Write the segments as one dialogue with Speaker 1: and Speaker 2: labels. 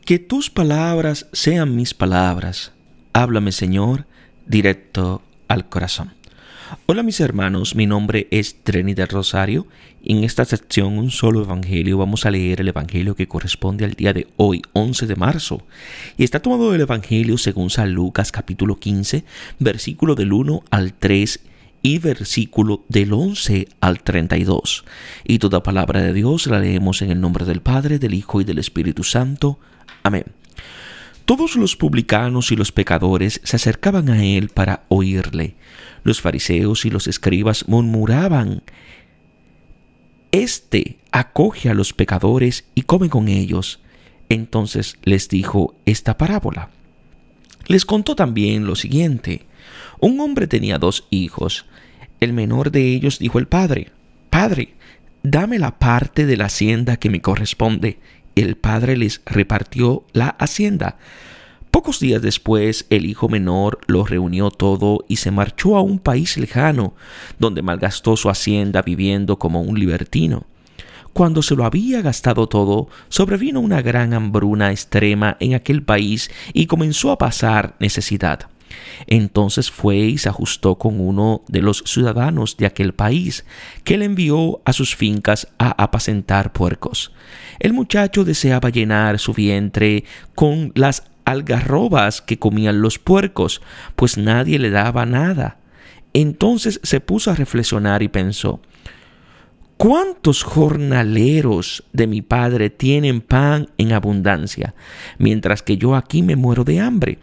Speaker 1: Que tus palabras sean mis palabras. Háblame, Señor, directo al corazón. Hola mis hermanos, mi nombre es Treni del Rosario y en esta sección Un Solo Evangelio vamos a leer el Evangelio que corresponde al día de hoy, 11 de marzo. Y está tomado del Evangelio según San Lucas capítulo 15, versículo del 1 al 3 y versículo del 11 al 32. Y toda palabra de Dios la leemos en el nombre del Padre, del Hijo y del Espíritu Santo. Amén. Todos los publicanos y los pecadores se acercaban a él para oírle. Los fariseos y los escribas murmuraban: Este acoge a los pecadores y come con ellos. Entonces les dijo esta parábola. Les contó también lo siguiente. Un hombre tenía 2 hijos. El menor de ellos dijo al padre: Padre, dame la parte de la hacienda que me corresponde. El padre les repartió la hacienda. Pocos días después, el hijo menor lo reunió todo y se marchó a un país lejano, donde malgastó su hacienda viviendo como un libertino. Cuando se lo había gastado todo, sobrevino una gran hambruna extrema en aquel país y comenzó a pasar necesidad. Entonces fue y se ajustó con uno de los ciudadanos de aquel país, que le envió a sus fincas a apacentar puercos. El muchacho deseaba llenar su vientre con las algarrobas que comían los puercos, pues nadie le daba nada. Entonces se puso a reflexionar y pensó: ¿Cuántos jornaleros de mi padre tienen pan en abundancia, mientras que yo aquí me muero de hambre?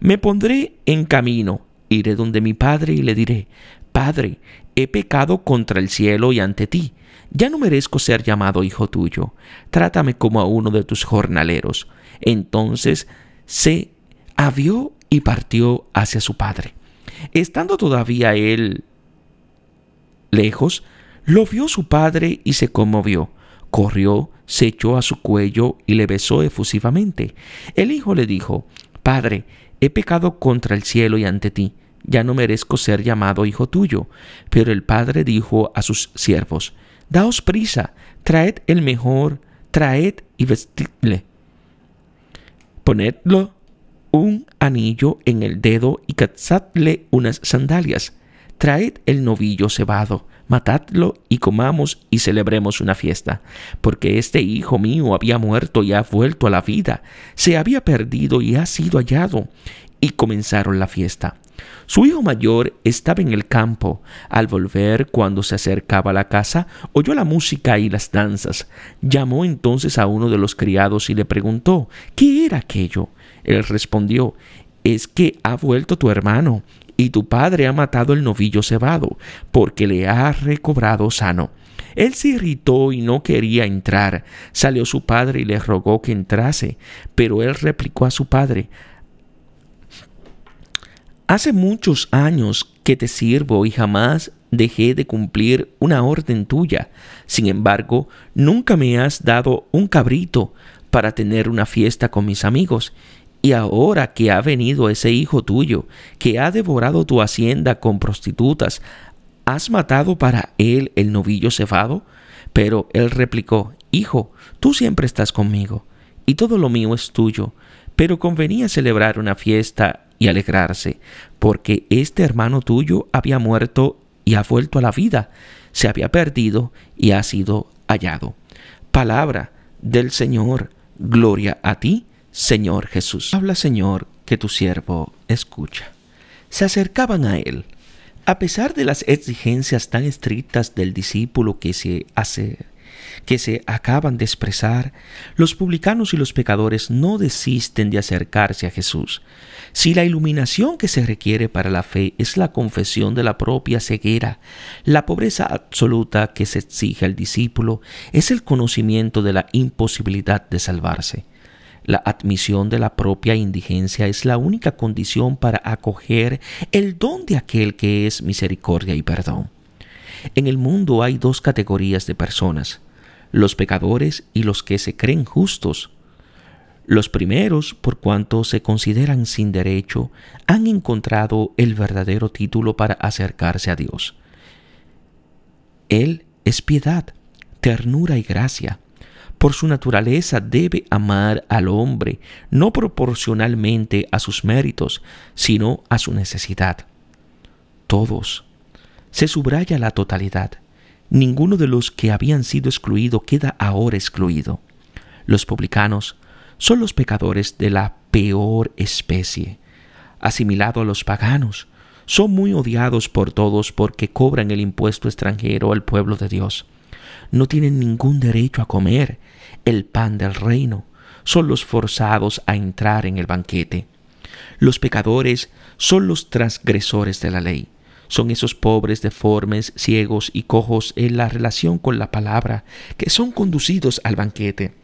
Speaker 1: Me pondré en camino, iré donde mi padre y le diré: Padre, he pecado contra el cielo y ante ti. Ya no merezco ser llamado hijo tuyo. Trátame como a uno de tus jornaleros. Entonces se avió y partió hacia su padre. Estando todavía él lejos, lo vio su padre y se conmovió. Corrió, se echó a su cuello y le besó efusivamente. El hijo le dijo: Padre, he pecado contra el cielo y ante ti. Ya no merezco ser llamado hijo tuyo. Pero el padre dijo a sus siervos: Daos prisa, traed el mejor, traed y vestidle. Ponedlo un anillo en el dedo y calzadle unas sandalias. Traed el novillo cebado, matadlo y comamos y celebremos una fiesta, porque este hijo mío había muerto y ha vuelto a la vida, se había perdido y ha sido hallado. Y comenzaron la fiesta. Su hijo mayor estaba en el campo. Al volver, cuando se acercaba a la casa, oyó la música y las danzas. Llamó entonces a uno de los criados y le preguntó: ¿Qué era aquello? Él respondió: Es que ha vuelto tu hermano, y tu padre ha matado el novillo cebado, porque le ha recobrado sano. Él se irritó y no quería entrar. Salió su padre y le rogó que entrase, pero él replicó a su padre: Hace muchos años que te sirvo y jamás dejé de cumplir una orden tuya. Sin embargo, nunca me has dado un cabrito para tener una fiesta con mis amigos. Y ahora que ha venido ese hijo tuyo, que ha devorado tu hacienda con prostitutas, ¿has matado para él el novillo cebado? Pero él replicó: Hijo, tú siempre estás conmigo, y todo lo mío es tuyo. Pero convenía celebrar una fiesta y alegrarse, porque este hermano tuyo había muerto y ha vuelto a la vida, se había perdido y ha sido hallado. Palabra del Señor. Gloria a ti, Señor Jesús. Habla, Señor, que tu siervo escucha. Se acercaban a él. A pesar de las exigencias tan estrictas del discípulo que se acaban de expresar, los publicanos y los pecadores no desisten de acercarse a Jesús. Si la iluminación que se requiere para la fe es la confesión de la propia ceguera, la pobreza absoluta que se exige al discípulo es el conocimiento de la imposibilidad de salvarse. La admisión de la propia indigencia es la única condición para acoger el don de aquel que es misericordia y perdón. En el mundo hay 2 categorías de personas: los pecadores y los que se creen justos. Los primeros, por cuanto se consideran sin derecho, han encontrado el verdadero título para acercarse a Dios. Él es piedad, ternura y gracia. Por su naturaleza debe amar al hombre, no proporcionalmente a sus méritos, sino a su necesidad. Todos. Se subraya la totalidad. Ninguno de los que habían sido excluidos queda ahora excluido. Los publicanos son los pecadores de la peor especie. Asimilado a los paganos, son muy odiados por todos porque cobran el impuesto extranjero al pueblo de Dios. No tienen ningún derecho a comer el pan del reino. Son los forzados a entrar en el banquete. Los pecadores son los transgresores de la ley. Son esos pobres, deformes, ciegos y cojos en la relación con la palabra que son conducidos al banquete.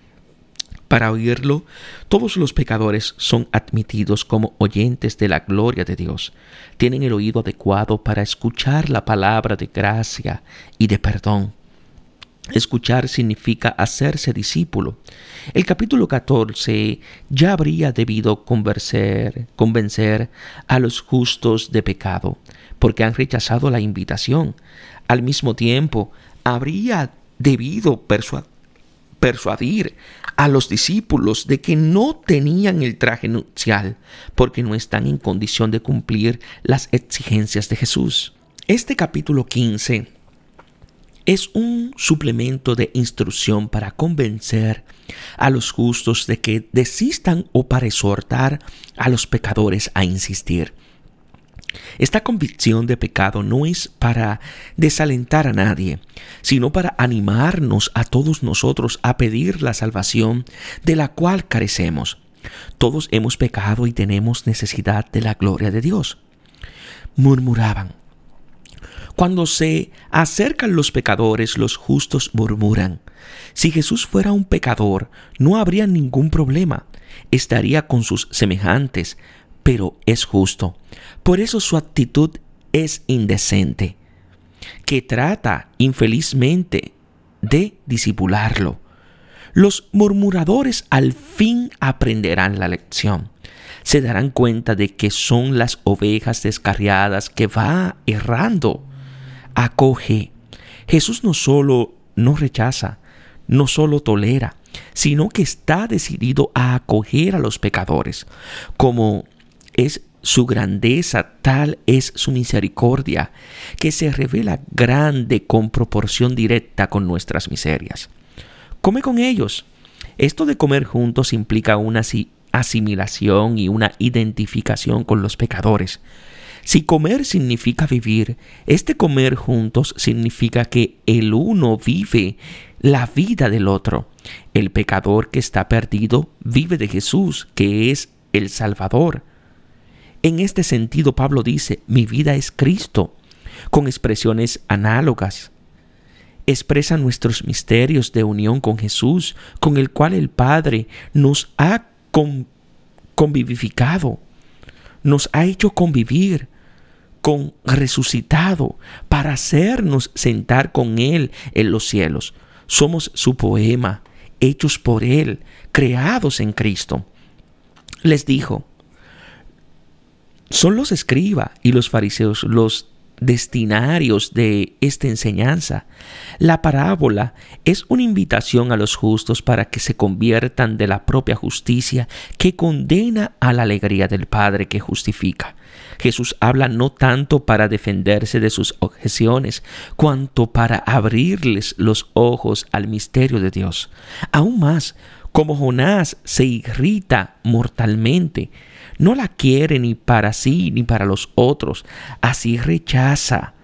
Speaker 1: Para oírlo, todos los pecadores son admitidos como oyentes de la gloria de Dios. Tienen el oído adecuado para escuchar la palabra de gracia y de perdón. Escuchar significa hacerse discípulo. El capítulo 14 ya habría debido convencer a los justos de pecado, porque han rechazado la invitación. Al mismo tiempo, habría debido persuadir a los discípulos de que no tenían el traje nupcial, porque no están en condición de cumplir las exigencias de Jesús. Este capítulo 15 es un suplemento de instrucción para convencer a los justos de que desistan o para exhortar a los pecadores a insistir. Esta convicción de pecado no es para desalentar a nadie, sino para animarnos a todos nosotros a pedir la salvación de la cual carecemos. Todos hemos pecado y tenemos necesidad de la gloria de Dios. Murmuraban. Cuando se acercan los pecadores, los justos murmuran. Si Jesús fuera un pecador, no habría ningún problema. Estaría con sus semejantes, pero es justo. Por eso su actitud es indecente, que trata infelizmente de disipularlo. Los murmuradores al fin aprenderán la lección. Se darán cuenta de que son las ovejas descarriadas que va errando. Acoge. Jesús no solo no rechaza, no solo tolera, sino que está decidido a acoger a los pecadores. Como es su grandeza, tal es su misericordia, que se revela grande con proporción directa con nuestras miserias. Come con ellos. Esto de comer juntos implica una asimilación y una identificación con los pecadores. Si comer significa vivir, este comer juntos significa que el uno vive la vida del otro. El pecador que está perdido vive de Jesús, que es el Salvador. En este sentido, Pablo dice, mi vida es Cristo, con expresiones análogas. Expresa nuestros misterios de unión con Jesús, con el cual el Padre nos ha convivificado, nos ha hecho convivir con resucitado para hacernos sentar con Él en los cielos. Somos su poema, hechos por Él, creados en Cristo. Les dijo, son los escribas y los fariseos los destinarios de esta enseñanza. La parábola es una invitación a los justos para que se conviertan de la propia justicia que condena a la alegría del Padre que justifica. Jesús habla no tanto para defenderse de sus objeciones, cuanto para abrirles los ojos al misterio de Dios. Aún más, como Jonás se irrita mortalmente, no la quiere ni para sí ni para los otros. Así rechaza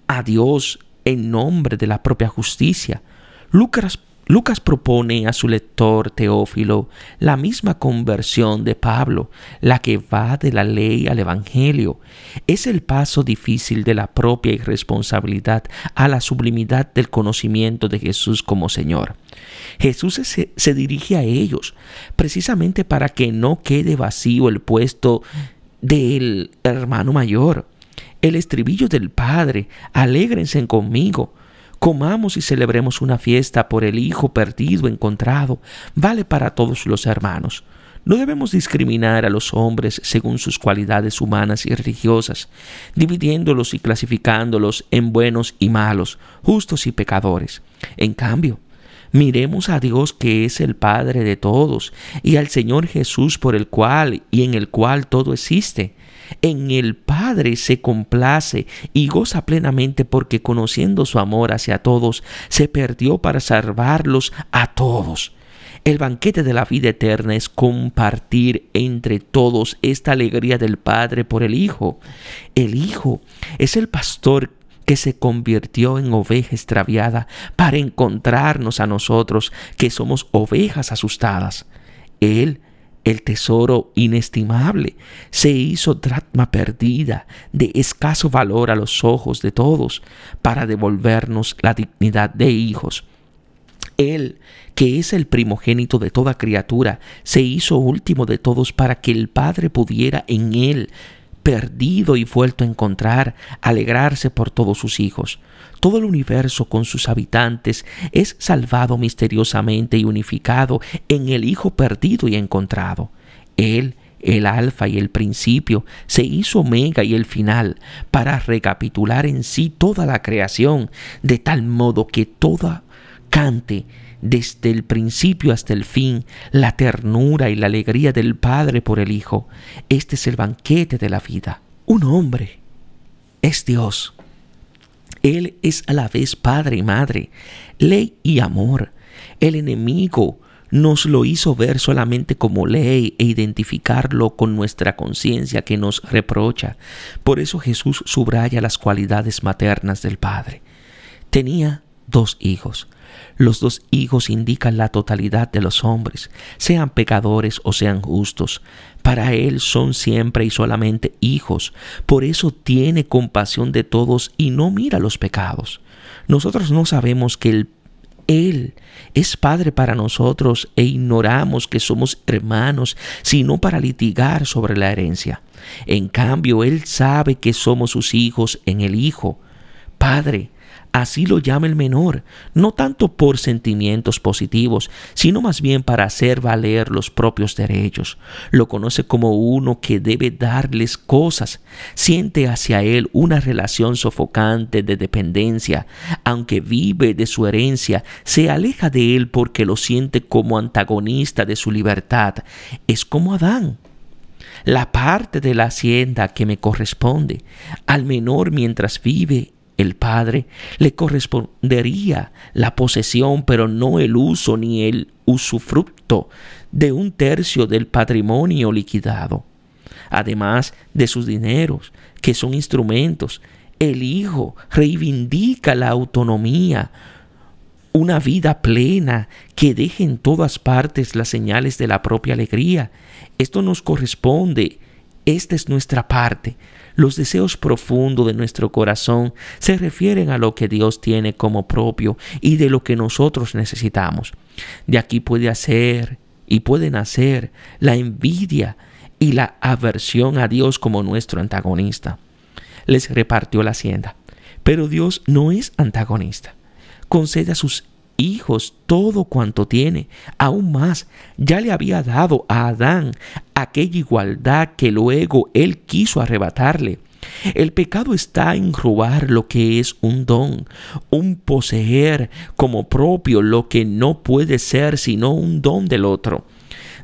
Speaker 1: a Dios en nombre de la propia justicia. Lucas propone a su lector Teófilo la misma conversión de Pablo, la que va de la ley al evangelio. Es el paso difícil de la propia irresponsabilidad a la sublimidad del conocimiento de Jesús como Señor. Jesús se dirige a ellos precisamente para que no quede vacío el puesto del hermano mayor. El estribillo del Padre, alégrense conmigo. Comamos y celebremos una fiesta por el Hijo perdido, encontrado, vale para todos los hermanos. No debemos discriminar a los hombres según sus cualidades humanas y religiosas, dividiéndolos y clasificándolos en buenos y malos, justos y pecadores. En cambio, Miremos a Dios, que es el Padre de todos, y al Señor Jesús, por el cual y en el cual todo existe. En el Padre se complace y goza plenamente, porque conociendo su amor hacia todos, se perdió para salvarlos a todos. El banquete de la vida eterna es compartir entre todos esta alegría del Padre por el Hijo. El Hijo es el pastor que se convirtió en oveja extraviada para encontrarnos a nosotros, que somos ovejas asustadas. Él, el tesoro inestimable, se hizo dracma perdida de escaso valor a los ojos de todos, para devolvernos la dignidad de hijos. Él, que es el primogénito de toda criatura, se hizo último de todos, para que el Padre pudiera en él, perdido y vuelto a encontrar, alegrarse por todos sus hijos. Todo el universo con sus habitantes es salvado misteriosamente y unificado en el Hijo perdido y encontrado. Él, el alfa y el principio, se hizo omega y el final, para recapitular en sí toda la creación, de tal modo que toda cante desde el principio hasta el fin la ternura y la alegría del Padre por el Hijo. Este es el banquete de la vida. Un hombre es Dios. Él es a la vez Padre y Madre, ley y amor. El enemigo nos lo hizo ver solamente como ley e identificarlo con nuestra conciencia, que nos reprocha. Por eso Jesús subraya las cualidades maternas del Padre. Tenía 2 hijos. Los 2 hijos indican la totalidad de los hombres, sean pecadores o sean justos. Para Él son siempre y solamente hijos. Por eso tiene compasión de todos y no mira los pecados. Nosotros no sabemos que Él es Padre para nosotros e ignoramos que somos hermanos, sino para litigar sobre la herencia. En cambio, Él sabe que somos sus hijos en el Hijo. Padre, así lo llama el menor, no tanto por sentimientos positivos, sino más bien para hacer valer los propios derechos. Lo conoce como uno que debe darles cosas. Siente hacia él una relación sofocante de dependencia. Aunque vive de su herencia, se aleja de él porque lo siente como antagonista de su libertad. Es como Adán. La parte de la hacienda que me corresponde al menor mientras vive el Padre, le correspondería la posesión, pero no el uso ni el usufructo de 1/3 del patrimonio liquidado. Además de sus dineros, que son instrumentos, el Hijo reivindica la autonomía, una vida plena que deje en todas partes las señales de la propia alegría. Esto nos corresponde. Esta es nuestra parte. Los deseos profundos de nuestro corazón se refieren a lo que Dios tiene como propio y de lo que nosotros necesitamos. De aquí puede nacer la envidia y la aversión a Dios como nuestro antagonista. Les repartió la hacienda, pero Dios no es antagonista. Concede a sus hijos todo cuanto tiene. Aún más, ya le había dado a Adán aquella igualdad que luego él quiso arrebatarle. El pecado está en robar lo que es un don, un poseer como propio lo que no puede ser sino un don del otro.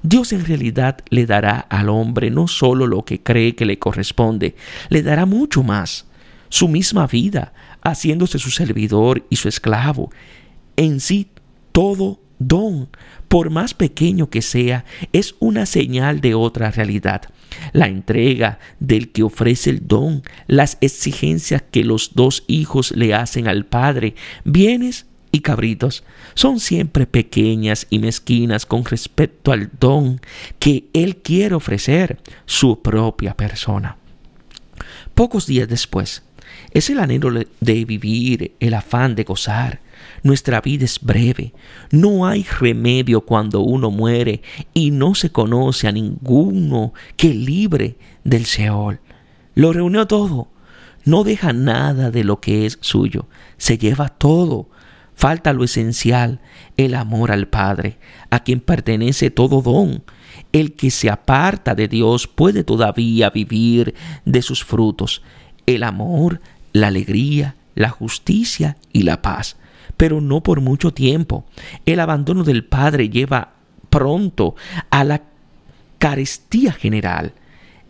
Speaker 1: Dios en realidad le dará al hombre no solo lo que cree que le corresponde, le dará mucho más, su misma vida, haciéndose su servidor y su esclavo. En sí, todo don, por más pequeño que sea, es una señal de otra realidad. La entrega del que ofrece el don, las exigencias que los 2 hijos le hacen al Padre, bienes y cabritos, son siempre pequeñas y mezquinas con respecto al don que Él quiere ofrecer, su propia persona. Pocos días después, es el anhelo de vivir, el afán de gozar. Nuestra vida es breve, no hay remedio cuando uno muere y no se conoce a ninguno que libre del Seol. Lo reunió todo, no deja nada de lo que es suyo, se lleva todo. Falta lo esencial, el amor al Padre, a quien pertenece todo don. El que se aparta de Dios puede todavía vivir de sus frutos, el amor, la alegría, la justicia y la paz. pero no por mucho tiempo. El abandono del padre lleva pronto a la carestía general.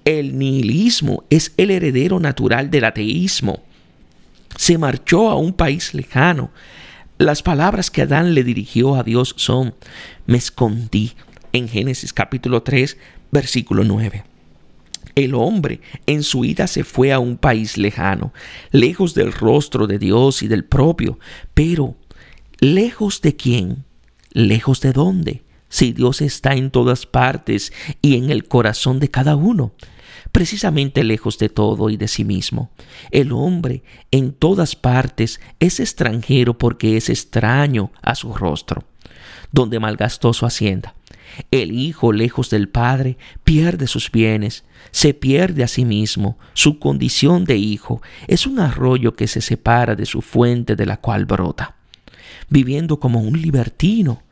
Speaker 1: El nihilismo es el heredero natural del ateísmo. Se marchó a un país lejano. Las palabras que Adán le dirigió a Dios son: me escondí, en Génesis capítulo 3, versículo 9. El hombre en su ida se fue a un país lejano, lejos del rostro de Dios y del propio. Pero, ¿lejos de quién? ¿Lejos de dónde? Si Dios está en todas partes y en el corazón de cada uno. Precisamente lejos de todo y de sí mismo. El hombre en todas partes es extranjero porque es extraño a su rostro, donde malgastó su hacienda. El hijo, lejos del padre, pierde sus bienes, se pierde a sí mismo. Su condición de hijo es un arroyo que se separa de su fuente de la cual brota, viviendo como un libertino.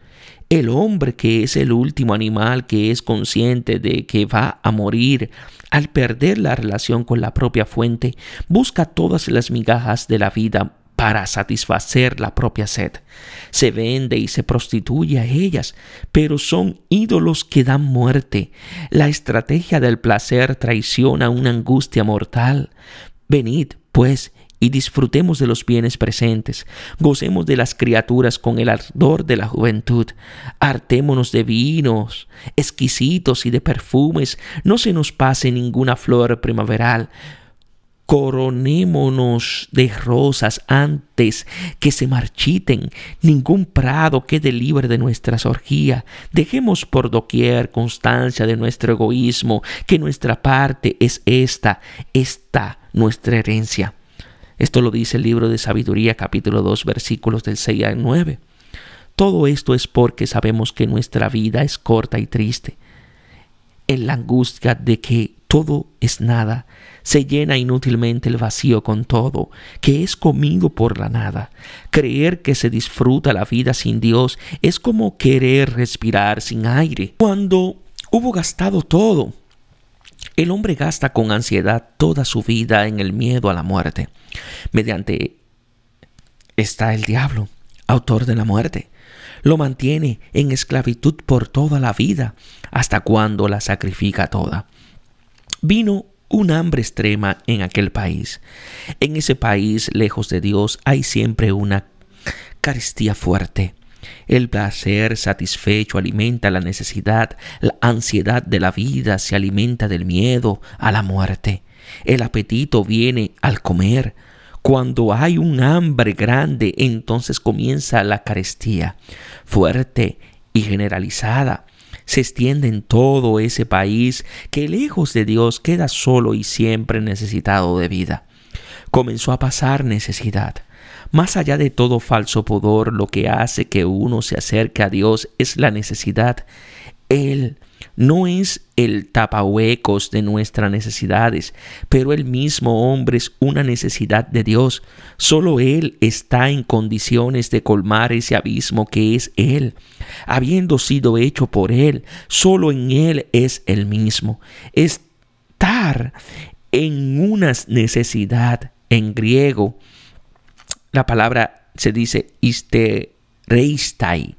Speaker 1: El hombre, que es el último animal que es consciente de que va a morir al perder la relación con la propia fuente, busca todas las migajas de la vida para satisfacer la propia sed. Se vende y se prostituye a ellas, pero son ídolos que dan muerte. La estrategia del placer traiciona una angustia mortal. Venid, pues, y disfrutemos de los bienes presentes, gocemos de las criaturas con el ardor de la juventud, hartémonos de vinos exquisitos y de perfumes, no se nos pase ninguna flor primaveral, coronémonos de rosas antes que se marchiten, ningún prado quede libre de nuestra orgía, dejemos por doquier constancia de nuestro egoísmo, que nuestra parte es esta nuestra herencia. Esto lo dice el libro de Sabiduría, capítulo 2, versículos del 6 al 9. Todo esto es porque sabemos que nuestra vida es corta y triste. En la angustia de que todo es nada, se llena inútilmente el vacío con todo, que es comido por la nada. Creer que se disfruta la vida sin Dios es como querer respirar sin aire. Cuando hubo gastado todo, el hombre gasta con ansiedad toda su vida en el miedo a la muerte. Mediante está el diablo, autor de la muerte. Lo mantiene en esclavitud por toda la vida, hasta cuando la sacrifica toda. Vino un hambre extrema en aquel país. En ese país, lejos de Dios, hay siempre una carestía fuerte. El placer satisfecho alimenta la necesidad, la ansiedad de la vida se alimenta del miedo a la muerte. El apetito viene al comer. Cuando hay un hambre grande, entonces comienza la carestía, fuerte y generalizada. Se extiende en todo ese país que lejos de Dios queda solo y siempre necesitado de vida. Comenzó a pasar necesidad. Más allá de todo falso pudor, lo que hace que uno se acerque a Dios es la necesidad. Él no es el tapahuecos de nuestras necesidades, pero el mismo hombre es una necesidad de Dios. Solo Él está en condiciones de colmar ese abismo que es Él. Habiendo sido hecho por Él, solo en Él es el mismo. Estar en una necesidad, en griego, la palabra se dice istereistai.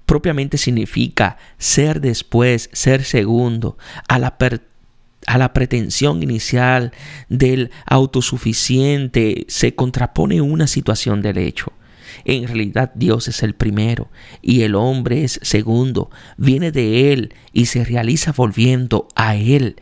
Speaker 1: Propiamente significa ser después, ser segundo, a la pretensión inicial del autosuficiente se contrapone una situación del hecho. En realidad Dios es el primero y el hombre es segundo, viene de Él y se realiza volviendo a Él.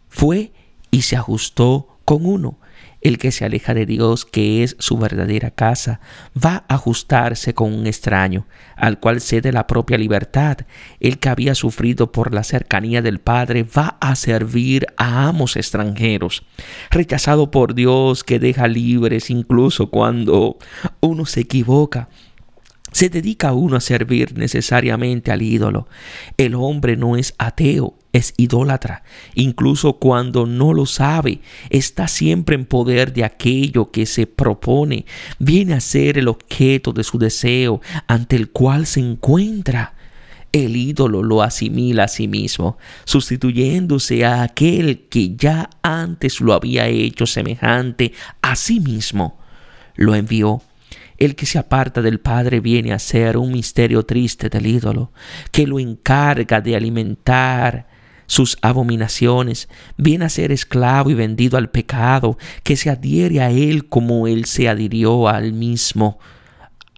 Speaker 1: Fue y se ajustó con uno. El que se aleja de Dios, que es su verdadera casa, va a ajustarse con un extraño, al cual cede la propia libertad. El que había sufrido por la cercanía del Padre va a servir a amos extranjeros. Rechazado por Dios, que deja libres incluso cuando uno se equivoca. Se dedica uno a servir necesariamente al ídolo. El hombre no es ateo, es idólatra. Incluso cuando no lo sabe, está siempre en poder de aquello que se propone. Viene a ser el objeto de su deseo ante el cual se encuentra. El ídolo lo asimila a sí mismo, sustituyéndose a aquel que ya antes lo había hecho semejante a sí mismo. Lo envió. El que se aparta del Padre viene a ser un misterio triste del ídolo, que lo encarga de alimentar sus abominaciones. Viene a ser esclavo y vendido al pecado, que se adhiere a él como él se adhirió al mismo,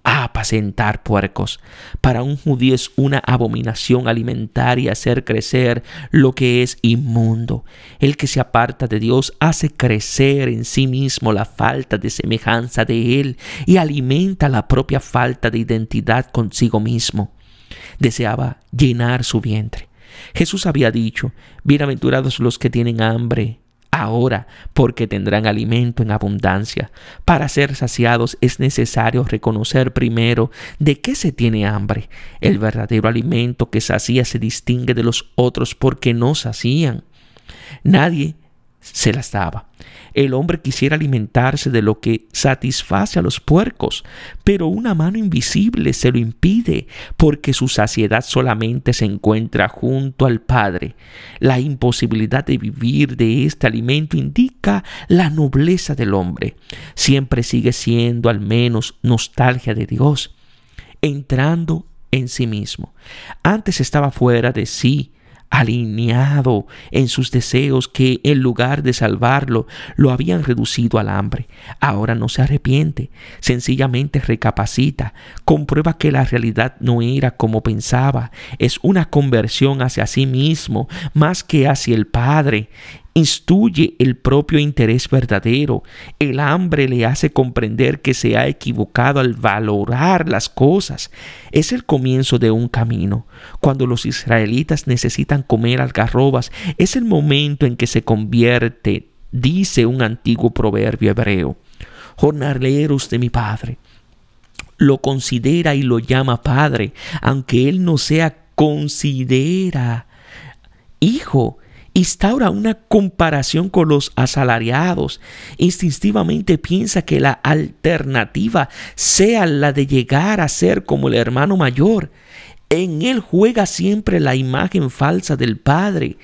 Speaker 1: a apacentar puercos. Para un judío es una abominación alimentar y hacer crecer lo que es inmundo. El que se aparta de Dios hace crecer en sí mismo la falta de semejanza de Él y alimenta la propia falta de identidad consigo mismo. Deseaba llenar su vientre. Jesús había dicho: bienaventurados los que tienen hambre ahora, porque tendrán alimento en abundancia. Para ser saciados es necesario reconocer primero de qué se tiene hambre. El verdadero alimento que sacía se distingue de los otros porque no sacían. Nadie se las daba. El hombre quisiera alimentarse de lo que satisface a los puercos, pero una mano invisible se lo impide, porque su saciedad solamente se encuentra junto al Padre. La imposibilidad de vivir de este alimento indica la nobleza del hombre. Siempre sigue siendo al menos nostalgia de Dios, entrando en sí mismo. Antes estaba fuera de sí, alineado en sus deseos que en lugar de salvarlo lo habían reducido al hambre. Ahora no se arrepiente, sencillamente recapacita, comprueba que la realidad no era como pensaba. Es una conversión hacia sí mismo más que hacia el Padre. Instruye el propio interés verdadero. El hambre le hace comprender que se ha equivocado al valorar las cosas. Es el comienzo de un camino. Cuando los israelitas necesitan comer algarrobas, es el momento en que se convierte, dice un antiguo proverbio hebreo. Jornaleros de mi Padre. Lo considera y lo llama Padre, aunque él no sea considera hijo. Instaura una comparación con los asalariados. Instintivamente piensa que la alternativa sea la de llegar a ser como el hermano mayor. En él juega siempre la imagen falsa del Padre.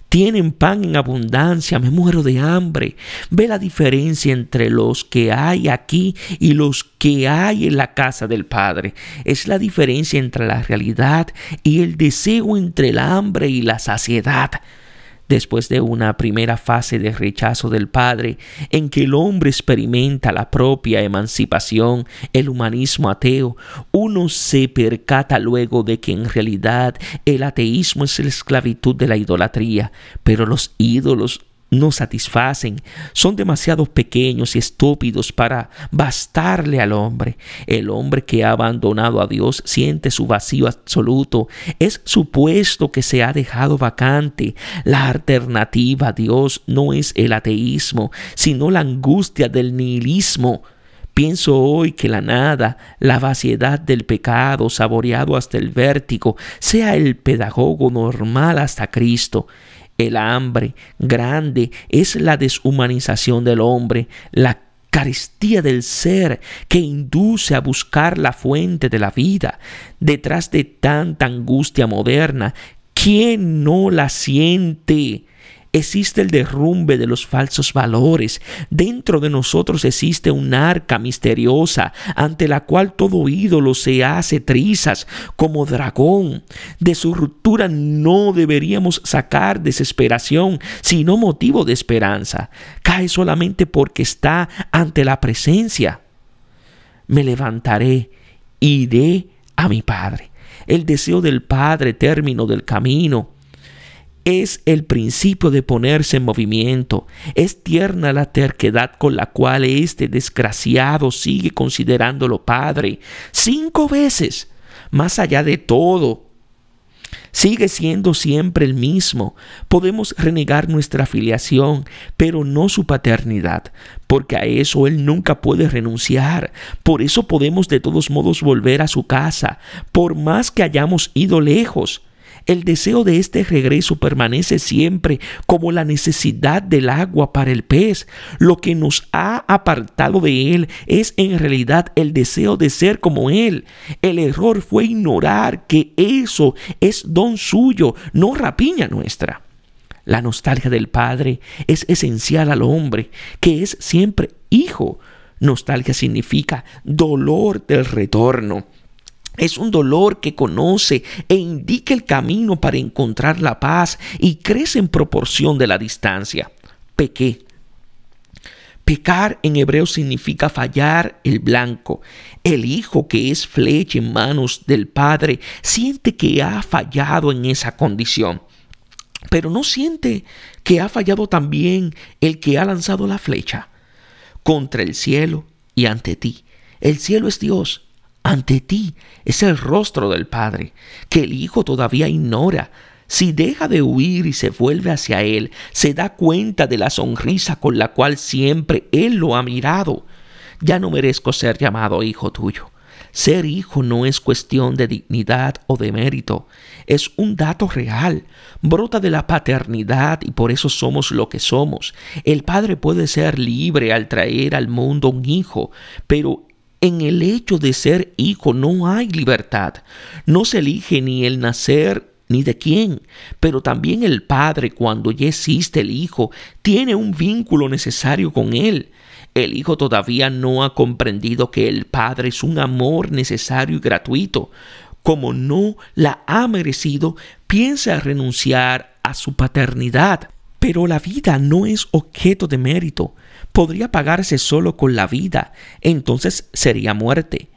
Speaker 1: Tienen pan en abundancia, me muero de hambre. Ve la diferencia entre los que hay aquí y los que hay en la casa del Padre. Es la diferencia entre la realidad y el deseo, entre el hambre y la saciedad. Después de una primera fase de rechazo del Padre, en que el hombre experimenta la propia emancipación, el humanismo ateo, uno se percata luego de que en realidad el ateísmo es la esclavitud de la idolatría, pero los ídolos no satisfacen, son demasiado pequeños y estúpidos para bastarle al hombre. El hombre que ha abandonado a Dios siente su vacío absoluto. Es supuesto que se ha dejado vacante. La alternativa a Dios no es el ateísmo, sino la angustia del nihilismo. Pienso hoy que la nada, la vaciedad del pecado, saboreado hasta el vértigo, sea el pedagogo normal hasta Cristo. El hambre grande es la deshumanización del hombre, la carestía del ser que induce a buscar la fuente de la vida. Detrás de tanta angustia moderna, ¿quién no la siente? Existe el derrumbe de los falsos valores. Dentro de nosotros existe un arca misteriosa ante la cual todo ídolo se hace trizas como dragón. De su ruptura no deberíamos sacar desesperación, sino motivo de esperanza. Cae solamente porque está ante la presencia. Me levantaré, iré a mi Padre. El deseo del Padre, término del camino, es el principio de ponerse en movimiento. Es tierna la terquedad con la cual este desgraciado sigue considerándolo Padre 5 veces. Más allá de todo, sigue siendo siempre el mismo. Podemos renegar nuestra filiación, pero no su paternidad, porque a eso Él nunca puede renunciar. Por eso podemos de todos modos volver a su casa, por más que hayamos ido lejos. El deseo de este regreso permanece siempre como la necesidad del agua para el pez. Lo que nos ha apartado de Él es en realidad el deseo de ser como Él. El error fue ignorar que eso es don suyo, no rapiña nuestra. La nostalgia del Padre es esencial al hombre, que es siempre hijo. Nostalgia significa dolor del retorno. Es un dolor que conoce e indica el camino para encontrar la paz y crece en proporción de la distancia. Pequé. Pecar en hebreo significa fallar el blanco. El hijo que es flecha en manos del padre siente que ha fallado en esa condición. Pero no siente que ha fallado también el que ha lanzado la flecha contra el cielo y ante ti. El cielo es Dios. Ante ti es el rostro del Padre, que el Hijo todavía ignora. Si deja de huir y se vuelve hacia Él, se da cuenta de la sonrisa con la cual siempre Él lo ha mirado. Ya no merezco ser llamado hijo tuyo. Ser hijo no es cuestión de dignidad o de mérito, es un dato real, brota de la paternidad y por eso somos lo que somos. El padre puede ser libre al traer al mundo un hijo, pero en el hecho de ser hijo no hay libertad. No se elige ni el nacer ni de quién, pero también el padre, cuando ya existe el hijo, tiene un vínculo necesario con él. El hijo todavía no ha comprendido que el padre es un amor necesario y gratuito. Como no la ha merecido, piensa renunciar a su paternidad. Pero la vida no es objeto de mérito. Podría pagarse solo con la vida, entonces sería muerte.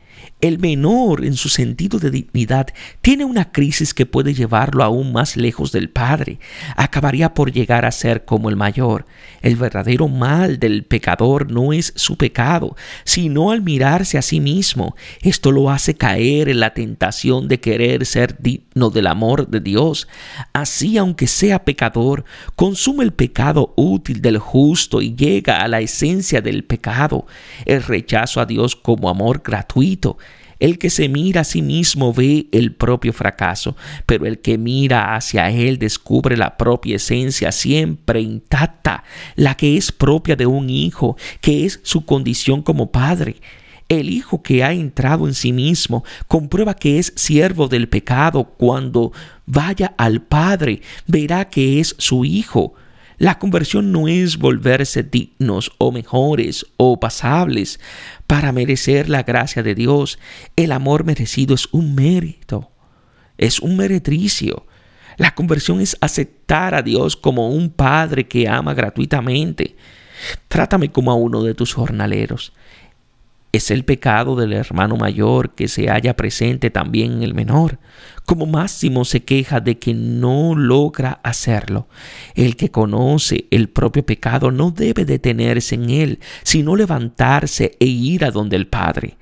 Speaker 1: El menor, en su sentido de dignidad, tiene una crisis que puede llevarlo aún más lejos del padre. Acabaría por llegar a ser como el mayor. El verdadero mal del pecador no es su pecado, sino al mirarse a sí mismo. Esto lo hace caer en la tentación de querer ser digno del amor de Dios. Así, aunque sea pecador, consume el pecado útil del justo y llega a la esencia del pecado, el rechazo a Dios como amor gratuito. El que se mira a sí mismo ve el propio fracaso, pero el que mira hacia él descubre la propia esencia siempre intacta, la que es propia de un hijo, que es su condición como padre. El hijo que ha entrado en sí mismo comprueba que es siervo del pecado. Cuando vaya al Padre, verá que es su hijo. La conversión no es volverse dignos o mejores o pasables para merecer la gracia de Dios. El amor merecido es un mérito, es un meretricio. La conversión es aceptar a Dios como un Padre que ama gratuitamente. Trátame como a uno de tus jornaleros. Es el pecado del hermano mayor que se halla presente también en el menor. Como máximo se queja de que no logra hacerlo. El que conoce el propio pecado no debe detenerse en él, sino levantarse e ir a donde el Padre.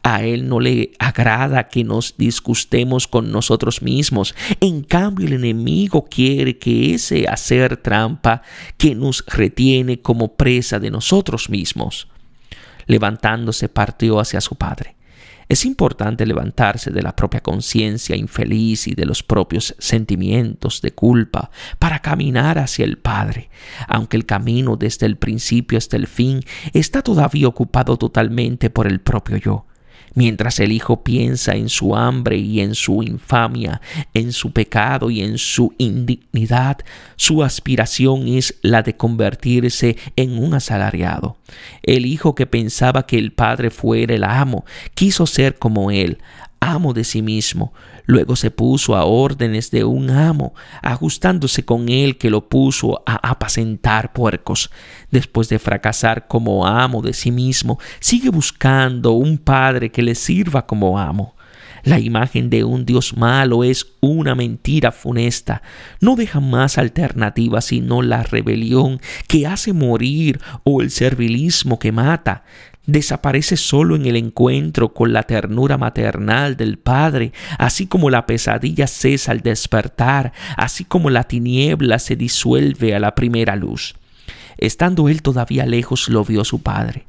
Speaker 1: A él no le agrada que nos disgustemos con nosotros mismos. En cambio, el enemigo quiere que ese hacer trampa que nos retiene como presa de nosotros mismos. Levantándose, partió hacia su Padre. Es importante levantarse de la propia conciencia infeliz y de los propios sentimientos de culpa para caminar hacia el Padre, aunque el camino desde el principio hasta el fin está todavía ocupado totalmente por el propio yo. Mientras el hijo piensa en su hambre y en su infamia, en su pecado y en su indignidad, su aspiración es la de convertirse en un asalariado. El hijo que pensaba que el padre fuera el amo, quiso ser como él, amo de sí mismo. Luego se puso a órdenes de un amo, ajustándose con él que lo puso a apacentar puercos. Después de fracasar como amo de sí mismo, sigue buscando un padre que le sirva como amo. La imagen de un Dios malo es una mentira funesta. No deja más alternativa sino la rebelión que hace morir o el servilismo que mata. Desaparece solo en el encuentro con la ternura maternal del Padre, así como la pesadilla cesa al despertar, así como la tiniebla se disuelve a la primera luz. Estando él todavía lejos, lo vio su Padre.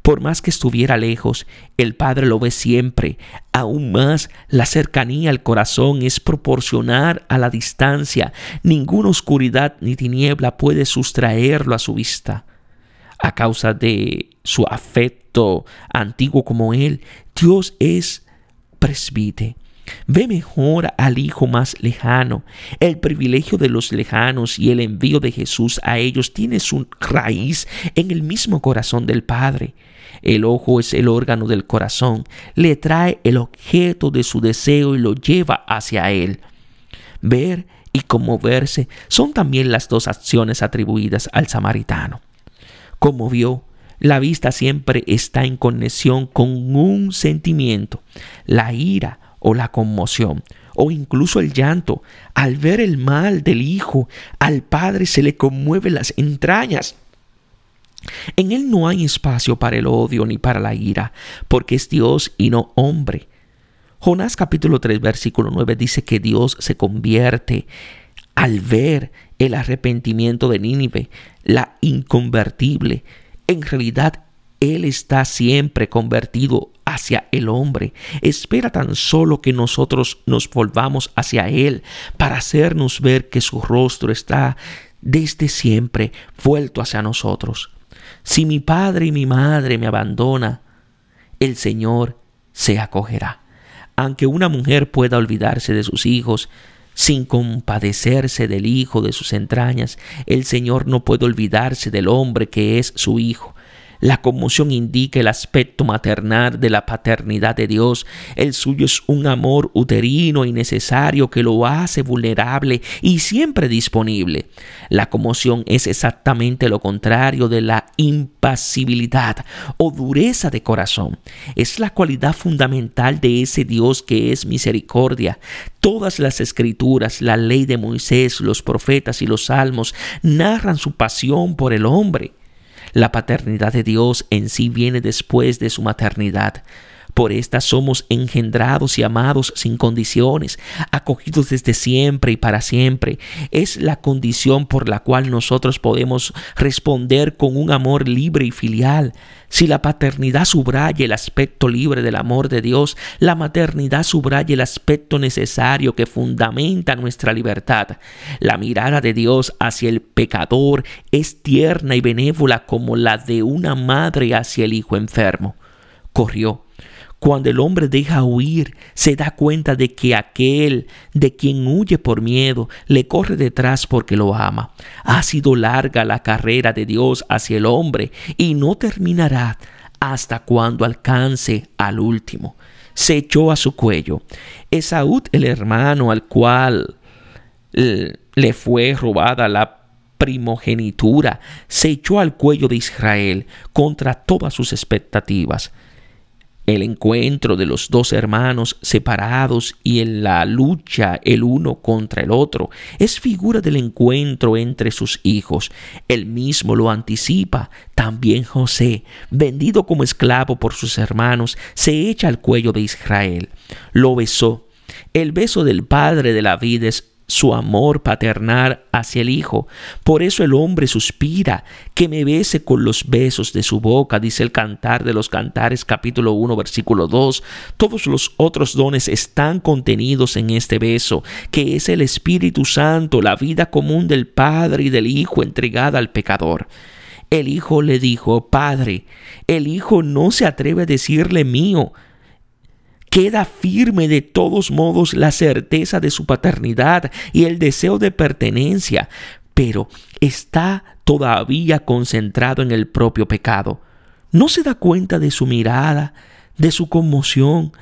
Speaker 1: Por más que estuviera lejos, el Padre lo ve siempre. Aún más, la cercanía al corazón es proporcional a la distancia. Ninguna oscuridad ni tiniebla puede sustraerlo a su vista. A causa de su afecto antiguo como él, Dios es presbite. Ve mejor al hijo más lejano. El privilegio de los lejanos y el envío de Jesús a ellos tiene su raíz en el mismo corazón del Padre. El ojo es el órgano del corazón, le trae el objeto de su deseo y lo lleva hacia él. Ver y conmoverse son también las dos acciones atribuidas al samaritano. Como vio, la vista siempre está en conexión con un sentimiento, la ira o la conmoción, o incluso el llanto. Al ver el mal del hijo, al padre se le conmueven las entrañas. En él no hay espacio para el odio ni para la ira, porque es Dios y no hombre. Jonás capítulo 3 versículo 9 dice que Dios se convierte al ver el arrepentimiento de Nínive, la inconvertible. En realidad, Él está siempre convertido hacia el hombre. Espera tan solo que nosotros nos volvamos hacia Él para hacernos ver que su rostro está desde siempre vuelto hacia nosotros. Si mi padre y mi madre me abandonan, el Señor se acogerá. Aunque una mujer pueda olvidarse de sus hijos, sin compadecerse del hijo de sus entrañas, el Señor no puede olvidarse del hombre que es su hijo. La conmoción indica el aspecto maternal de la paternidad de Dios. El suyo es un amor uterino y necesario que lo hace vulnerable y siempre disponible. La conmoción es exactamente lo contrario de la impasibilidad o dureza de corazón. Es la cualidad fundamental de ese Dios que es misericordia. Todas las escrituras, la ley de Moisés, los profetas y los salmos narran su pasión por el hombre. La paternidad de Dios en sí viene después de su maternidad. Por esta somos engendrados y amados sin condiciones, acogidos desde siempre y para siempre. Es la condición por la cual nosotros podemos responder con un amor libre y filial. Si la paternidad subraya el aspecto libre del amor de Dios, la maternidad subraya el aspecto necesario que fundamenta nuestra libertad. La mirada de Dios hacia el pecador es tierna y benévola como la de una madre hacia el hijo enfermo. Corrió. Cuando el hombre deja huir, se da cuenta de que aquel de quien huye por miedo le corre detrás porque lo ama. Ha sido larga la carrera de Dios hacia el hombre y no terminará hasta cuando alcance al último. Se echó a su cuello. Esaú, el hermano al cual le fue robada la primogenitura, se echó al cuello de Israel contra todas sus expectativas. El encuentro de los dos hermanos separados y en la lucha el uno contra el otro es figura del encuentro entre sus hijos. Él mismo lo anticipa. También José, vendido como esclavo por sus hermanos, se echa al cuello de Israel. Lo besó. El beso del padre de la vida es su amor paternal hacia el hijo. Por eso el hombre suspira, que me bese con los besos de su boca, dice el Cantar de los Cantares capítulo 1 versículo 2. Todos los otros dones están contenidos en este beso, que es el Espíritu Santo, la vida común del Padre y del Hijo entregada al pecador. El hijo le dijo, Padre. El hijo no se atreve a decirle mío. Queda firme de todos modos la certeza de su paternidad y el deseo de pertenencia, pero está todavía concentrado en el propio pecado. No se da cuenta de su mirada, de su conmoción,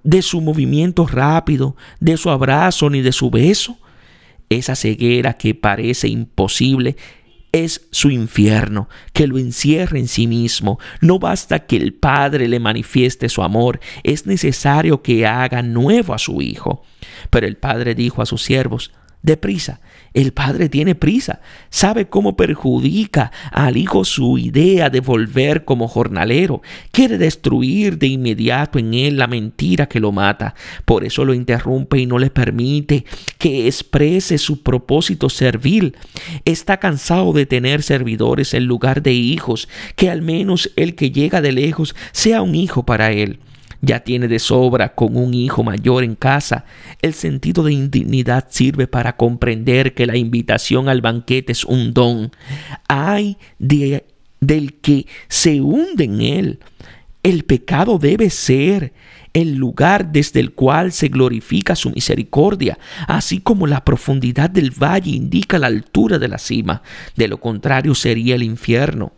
Speaker 1: de su movimiento rápido, de su abrazo ni de su beso. Esa ceguera que parece imposible es su infierno, que lo encierra en sí mismo. No basta que el Padre le manifieste su amor, es necesario que haga nuevo a su Hijo. Pero el Padre dijo a sus siervos, deprisa. El padre tiene prisa, sabe cómo perjudica al hijo su idea de volver como jornalero. Quiere destruir de inmediato en él la mentira que lo mata. Por eso lo interrumpe y no le permite que exprese su propósito servil. Está cansado de tener servidores en lugar de hijos, que al menos el que llega de lejos sea un hijo para él. Ya tiene de sobra con un hijo mayor en casa. El sentido de indignidad sirve para comprender que la invitación al banquete es un don. Ay del que se hunde en él. El pecado debe ser el lugar desde el cual se glorifica su misericordia, así como la profundidad del valle indica la altura de la cima. De lo contrario sería el infierno.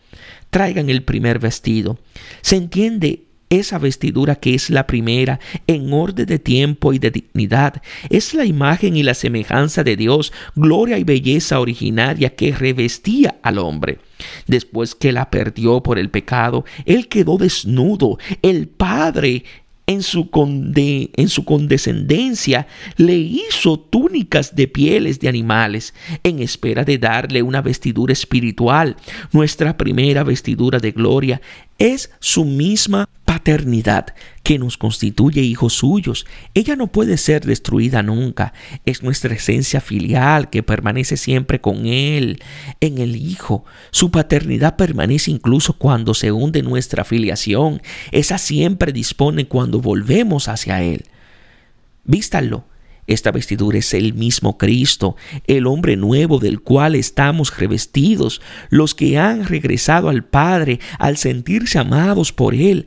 Speaker 1: Traigan el primer vestido. Se entiende esa vestidura que es la primera en orden de tiempo y de dignidad. Es la imagen y la semejanza de Dios, gloria y belleza originaria que revestía al hombre. Después que la perdió por el pecado, él quedó desnudo. El Padre en su condescendencia le hizo túnicas de pieles de animales en espera de darle una vestidura espiritual. Nuestra primera vestidura de gloria es su misma paternidad, que nos constituye hijos suyos. Ella no puede ser destruida nunca. Es nuestra esencia filial que permanece siempre con Él, en el Hijo. Su paternidad permanece incluso cuando se hunde nuestra filiación. Esa siempre dispone cuando volvemos hacia Él. Vístanlo. Esta vestidura es el mismo Cristo, el hombre nuevo del cual estamos revestidos, los que han regresado al Padre al sentirse amados por Él,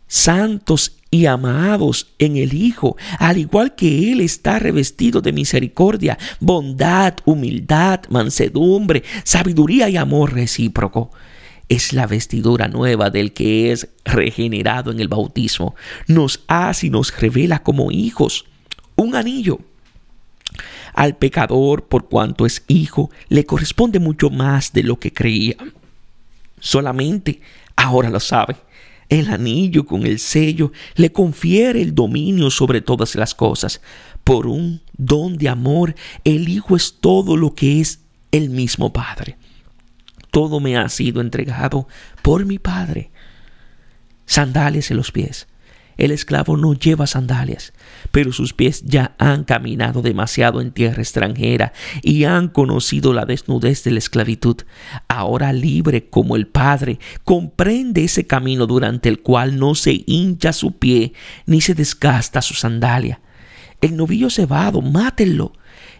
Speaker 1: santos y amados en el Hijo, al igual que Él está revestido de misericordia, bondad, humildad, mansedumbre, sabiduría y amor recíproco. Es la vestidura nueva del que es regenerado en el bautismo. Nos hace y nos revela como hijos. Un anillo. Al pecador, por cuanto es hijo, le corresponde mucho más de lo que creía. Solamente ahora lo sabe. El anillo con el sello le confiere el dominio sobre todas las cosas. Por un don de amor, el Hijo es todo lo que es el mismo Padre. Todo me ha sido entregado por mi Padre. Sandalias en los pies. El esclavo no lleva sandalias, pero sus pies ya han caminado demasiado en tierra extranjera y han conocido la desnudez de la esclavitud. Ahora libre como el Padre, comprende ese camino durante el cual no se hincha su pie ni se desgasta su sandalia. El novillo cebado, mátenlo.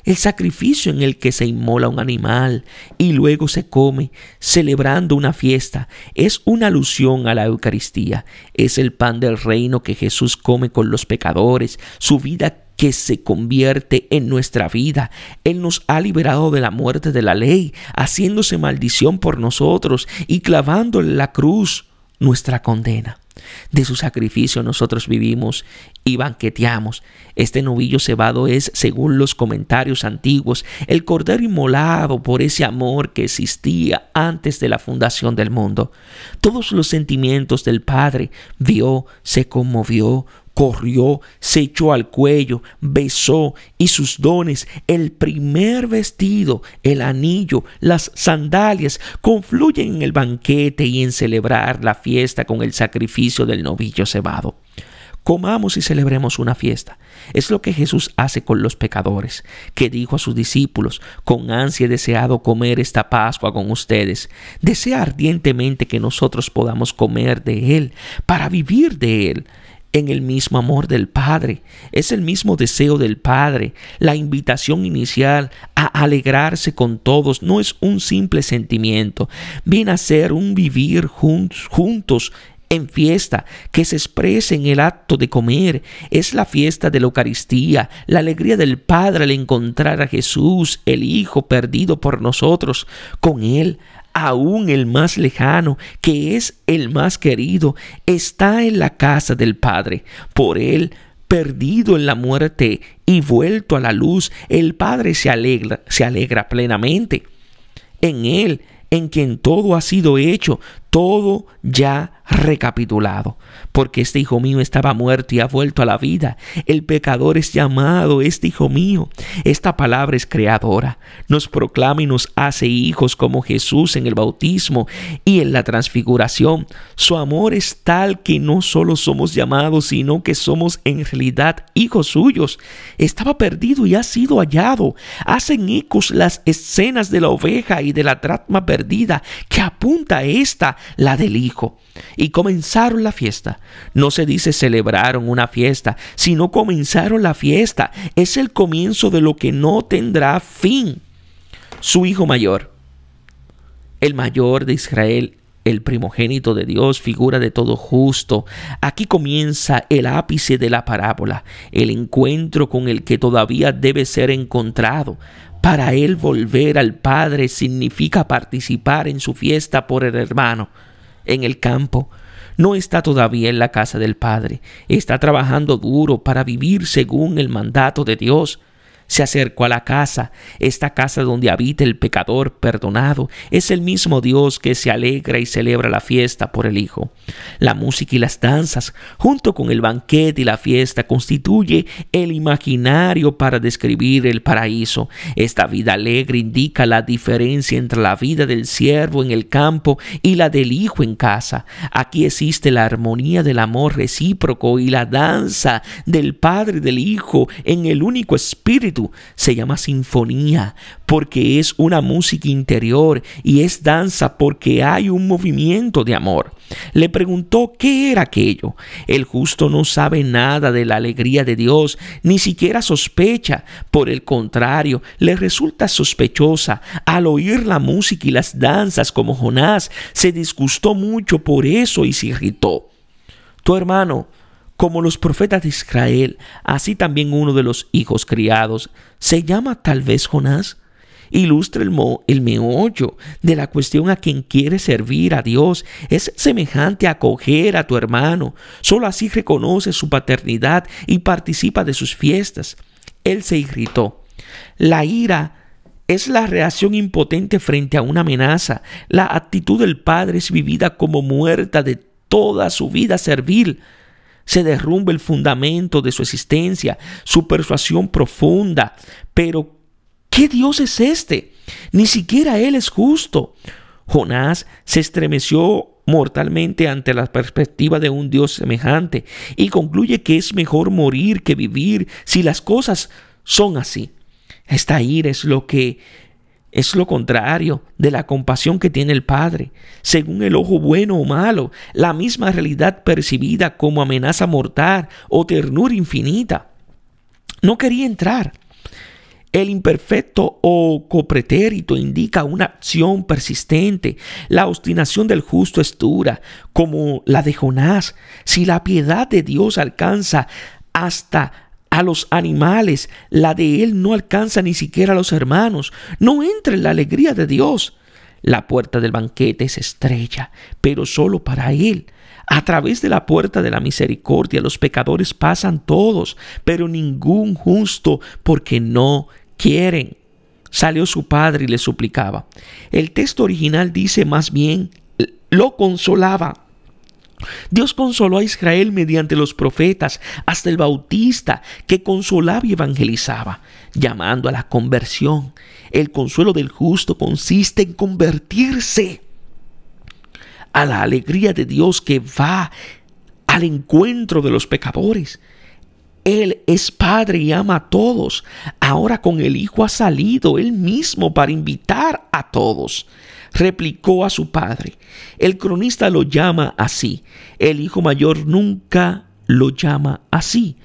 Speaker 1: El sacrificio en el que se inmola un animal y luego se come, celebrando una fiesta, es una alusión a la Eucaristía. Es el pan del reino que Jesús come con los pecadores, su vida que se convierte en nuestra vida. Él nos ha liberado de la muerte de la ley, haciéndose maldición por nosotros y clavándole en la cruz nuestra condena. De su sacrificio nosotros vivimos y banqueteamos. Este novillo cebado es, según los comentarios antiguos, el cordero inmolado por ese amor que existía antes de la fundación del mundo. Todos los sentimientos del Padre vio, se conmovió, corrió, se echó al cuello, besó, y sus dones, el primer vestido, el anillo, las sandalias, confluyen en el banquete y en celebrar la fiesta con el sacrificio del novillo cebado. Comamos y celebremos una fiesta. Es lo que Jesús hace con los pecadores, que dijo a sus discípulos: con ansia he deseado comer esta Pascua con ustedes. Desea ardientemente que nosotros podamos comer de Él, para vivir de Él. En el mismo amor del Padre. Es el mismo deseo del Padre. La invitación inicial a alegrarse con todos no es un simple sentimiento, viene a ser un vivir juntos en fiesta que se expresa en el acto de comer. Es la fiesta de la Eucaristía, la alegría del Padre al encontrar a Jesús, el Hijo perdido por nosotros. Con Él, aún el más lejano, que es el más querido, está en la casa del Padre. Por Él, perdido en la muerte y vuelto a la luz, el Padre se alegra plenamente. En Él, en quien todo ha sido hecho, todo ya recapitulado. Porque este hijo mío estaba muerto y ha vuelto a la vida. El pecador es llamado este hijo mío. Esta palabra es creadora. Nos proclama y nos hace hijos como Jesús en el bautismo y en la transfiguración. Su amor es tal que no solo somos llamados, sino que somos en realidad hijos suyos. Estaba perdido y ha sido hallado. Hacen ecos las escenas de la oveja y de la dracma perdida, que apunta a esta, la del hijo. Y comenzaron la fiesta. No se dice celebraron una fiesta, sino comenzaron la fiesta. Es el comienzo de lo que no tendrá fin. Su hijo mayor, el mayor de Israel, el primogénito de Dios, figura de todo justo. Aquí comienza el ápice de la parábola, el encuentro con el que todavía debe ser encontrado. Para él volver al Padre significa participar en su fiesta por el hermano. En el campo, no está todavía en la casa del Padre, está trabajando duro para vivir según el mandato de Dios. Se acercó a la casa, esta casa donde habita el pecador perdonado. Es el mismo Dios que se alegra y celebra la fiesta por el Hijo. La música y las danzas, junto con el banquete y la fiesta, constituye el imaginario para describir el paraíso. Esta vida alegre indica la diferencia entre la vida del siervo en el campo y la del hijo en casa. Aquí existe la armonía del amor recíproco y la danza del Padre y del Hijo en el único Espíritu. Se llama sinfonía porque es una música interior y es danza porque hay un movimiento de amor. Le preguntó qué era aquello. El justo no sabe nada de la alegría de Dios, ni siquiera sospecha. Por el contrario, le resulta sospechosa. Al oír la música y las danzas como Jonás, se disgustó mucho por eso y se irritó. Tu hermano, como los profetas de Israel, así también uno de los hijos criados, ¿se llama tal vez Jonás? Ilustra el meollo de la cuestión a quien quiere servir a Dios. Es semejante a acoger a tu hermano. Solo así reconoce su paternidad y participa de sus fiestas. Él se irritó. La ira es la reacción impotente frente a una amenaza. La actitud del padre es vivida como muerta de toda su vida servil. Se derrumba el fundamento de su existencia, su persuasión profunda. Pero, ¿qué Dios es este? Ni siquiera Él es justo. Jonás se estremeció mortalmente ante la perspectiva de un Dios semejante y concluye que es mejor morir que vivir si las cosas son así. Esta ira es lo contrario de la compasión que tiene el Padre. Según el ojo bueno o malo, la misma realidad percibida como amenaza mortal o ternura infinita. No quería entrar. El imperfecto o copretérito indica una acción persistente. La obstinación del justo es dura, como la de Jonás. Si la piedad de Dios alcanza hasta a los animales, la de él no alcanza ni siquiera a los hermanos. No entra en la alegría de Dios. La puerta del banquete es estrecha, pero solo para él. A través de la puerta de la misericordia los pecadores pasan todos, pero ningún justo, porque no quieren. Salió su padre y le suplicaba. El texto original dice más bien, lo consolaba. Dios consoló a Israel mediante los profetas, hasta el Bautista, que consolaba y evangelizaba, llamando a la conversión. El consuelo del justo consiste en convertirse a la alegría de Dios que va al encuentro de los pecadores. Él es Padre y ama a todos. Ahora con el Hijo ha salido Él mismo para invitar a todos. Replicó a su padre. El cronista lo llama así. El hijo mayor nunca lo llama así.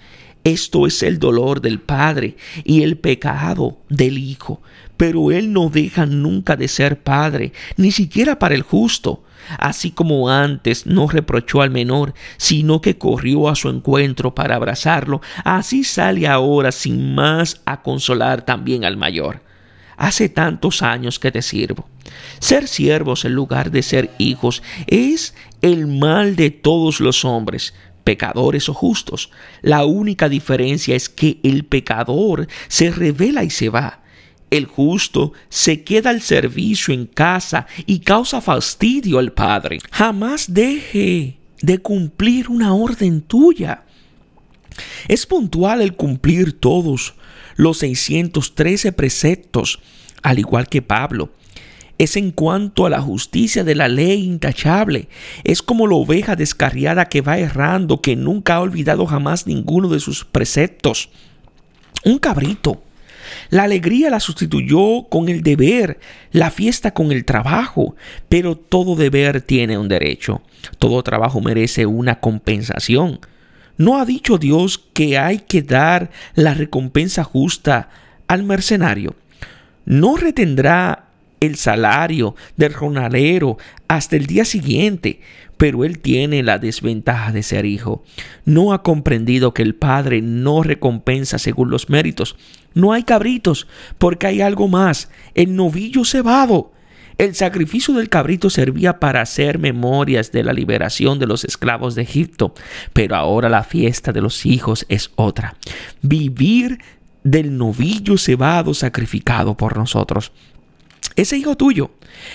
Speaker 1: Esto es el dolor del padre y el pecado del hijo. Pero él no deja nunca de ser padre, ni siquiera para el justo. Así como antes no reprochó al menor, sino que corrió a su encuentro para abrazarlo, así sale ahora sin más a consolar también al mayor. Hace tantos años que te sirvo. Ser siervos en lugar de ser hijos es el mal de todos los hombres, pecadores o justos. La única diferencia es que el pecador se rebela y se va. El justo se queda al servicio en casa y causa fastidio al Padre. Jamás deje de cumplir una orden tuya. Es puntual el cumplir todos los 613 preceptos, al igual que Pablo. Es en cuanto a la justicia de la ley intachable. Es como la oveja descarriada que va errando, que nunca ha olvidado jamás ninguno de sus preceptos. Un cabrito. La alegría la sustituyó con el deber, la fiesta con el trabajo. Pero todo deber tiene un derecho. Todo trabajo merece una compensación. ¿No ha dicho Dios que hay que dar la recompensa justa al mercenario? ¿No retendrá el salario del jornalero hasta el día siguiente, pero él tiene la desventaja de ser hijo. No ha comprendido que el Padre no recompensa según los méritos. No hay cabritos, porque hay algo más: el novillo cebado. El sacrificio del cabrito servía para hacer memorias de la liberación de los esclavos de Egipto, pero ahora la fiesta de los hijos es otra: vivir del novillo cebado sacrificado por nosotros. Ese hijo tuyo,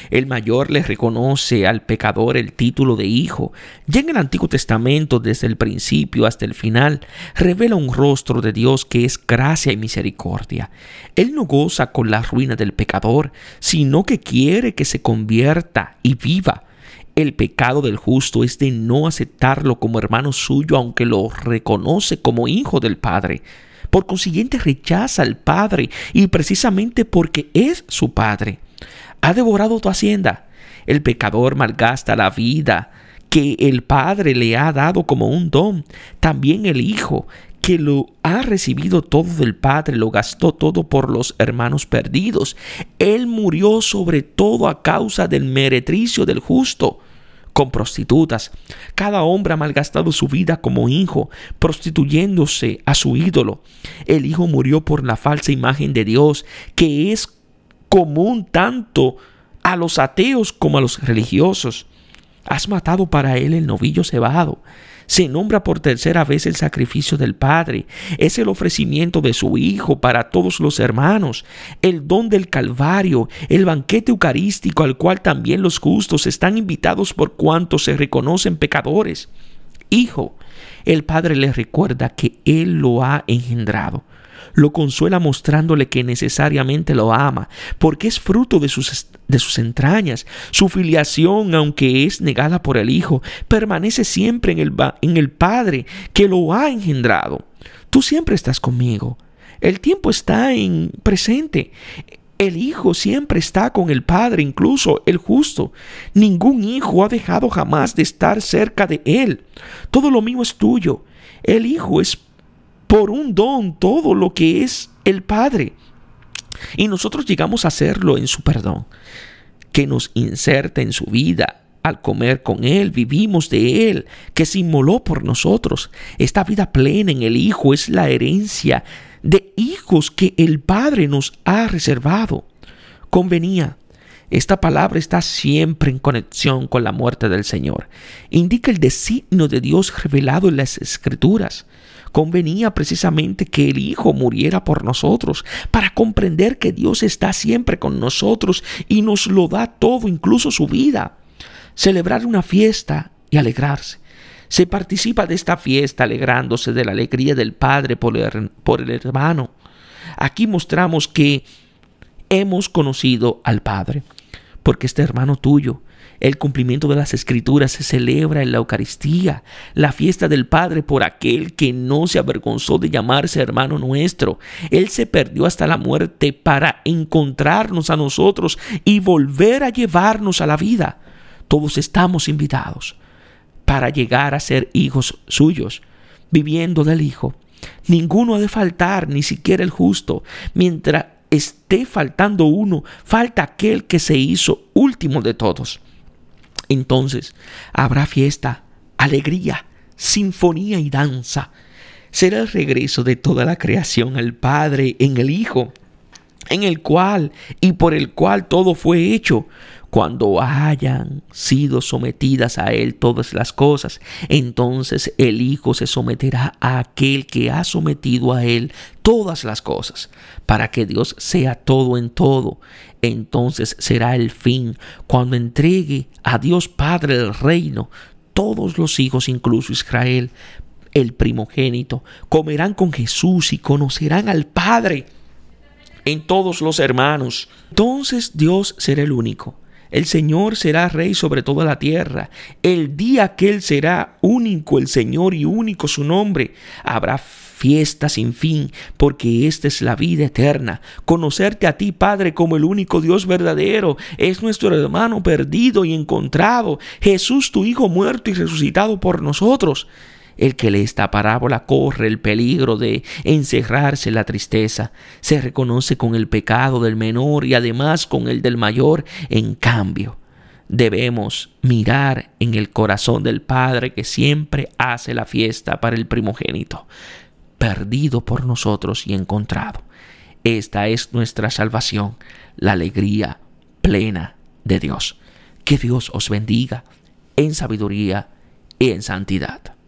Speaker 1: el mayor, le reconoce al pecador el título de hijo. Ya en el Antiguo Testamento, desde el principio hasta el final, revela un rostro de Dios que es gracia y misericordia. Él no goza con la ruina del pecador, sino que quiere que se convierta y viva. El pecado del justo es de no aceptarlo como hermano suyo, aunque lo reconoce como hijo del Padre. Por consiguiente, rechaza al Padre, y precisamente porque es su Padre. Ha devorado tu hacienda. El pecador malgasta la vida que el Padre le ha dado como un don. También el Hijo, que lo ha recibido todo del Padre, lo gastó todo por los hermanos perdidos. Él murió sobre todo a causa del meretricio del justo. Con prostitutas, cada hombre ha malgastado su vida como hijo, prostituyéndose a su ídolo. El Hijo murió por la falsa imagen de Dios, que es común tanto a los ateos como a los religiosos. Has matado para él el novillo cebado. Se nombra por tercera vez el sacrificio del Padre. Es el ofrecimiento de su Hijo para todos los hermanos, el don del Calvario, el banquete eucarístico al cual también los justos están invitados por cuanto se reconocen pecadores. Hijo, el Padre le recuerda que Él lo ha engendrado. Lo consuela mostrándole que necesariamente lo ama, porque es fruto de sus entrañas. Su filiación, aunque es negada por el Hijo, permanece siempre en el Padre que lo ha engendrado. Tú siempre estás conmigo. El tiempo está en presente. El Hijo siempre está con el Padre, incluso el justo. Ningún hijo ha dejado jamás de estar cerca de Él. Todo lo mío es tuyo. El Hijo es por un don todo lo que es el Padre. Y nosotros llegamos a hacerlo en su perdón, que nos inserta en su vida. Al comer con Él, vivimos de Él, que se inmoló por nosotros. Esta vida plena en el Hijo es la herencia de hijos que el Padre nos ha reservado. Convenía. Esta palabra está siempre en conexión con la muerte del Señor. Indica el designio de Dios revelado en las Escrituras. Convenía precisamente que el Hijo muriera por nosotros, para comprender que Dios está siempre con nosotros y nos lo da todo, incluso su vida. Celebrar una fiesta y alegrarse. Se participa de esta fiesta alegrándose de la alegría del Padre por el hermano. Aquí mostramos que hemos conocido al Padre, porque este hermano tuyo, el cumplimiento de las Escrituras, se celebra en la Eucaristía, la fiesta del Padre por aquel que no se avergonzó de llamarse hermano nuestro. Él se perdió hasta la muerte para encontrarnos a nosotros y volver a llevarnos a la vida. Todos estamos invitados para llegar a ser hijos suyos, viviendo del Hijo. Ninguno ha de faltar, ni siquiera el justo. Mientras esté faltando uno, falta aquel que se hizo último de todos. Entonces habrá fiesta, alegría, sinfonía y danza. Será el regreso de toda la creación al Padre en el Hijo, en el cual y por el cual todo fue hecho. Cuando hayan sido sometidas a Él todas las cosas, entonces el Hijo se someterá a aquel que ha sometido a Él todas las cosas, para que Dios sea todo en todo. Entonces será el fin, cuando entregue a Dios Padre el reino. Todos los hijos, incluso Israel, el primogénito, comerán con Jesús y conocerán al Padre en todos los hermanos. Entonces Dios será el único. El Señor será Rey sobre toda la tierra. El día que Él será único el Señor y único su nombre, habrá fiesta sin fin, porque esta es la vida eterna. Conocerte a ti, Padre, como el único Dios verdadero. Es nuestro hermano perdido y encontrado. Jesús, tu Hijo muerto y resucitado por nosotros. El que lee esta parábola corre el peligro de encerrarse en la tristeza. Se reconoce con el pecado del menor y además con el del mayor. En cambio, debemos mirar en el corazón del Padre que siempre hace la fiesta para el primogénito, perdido por nosotros y encontrado. Esta es nuestra salvación, la alegría plena de Dios. Que Dios os bendiga en sabiduría y en santidad.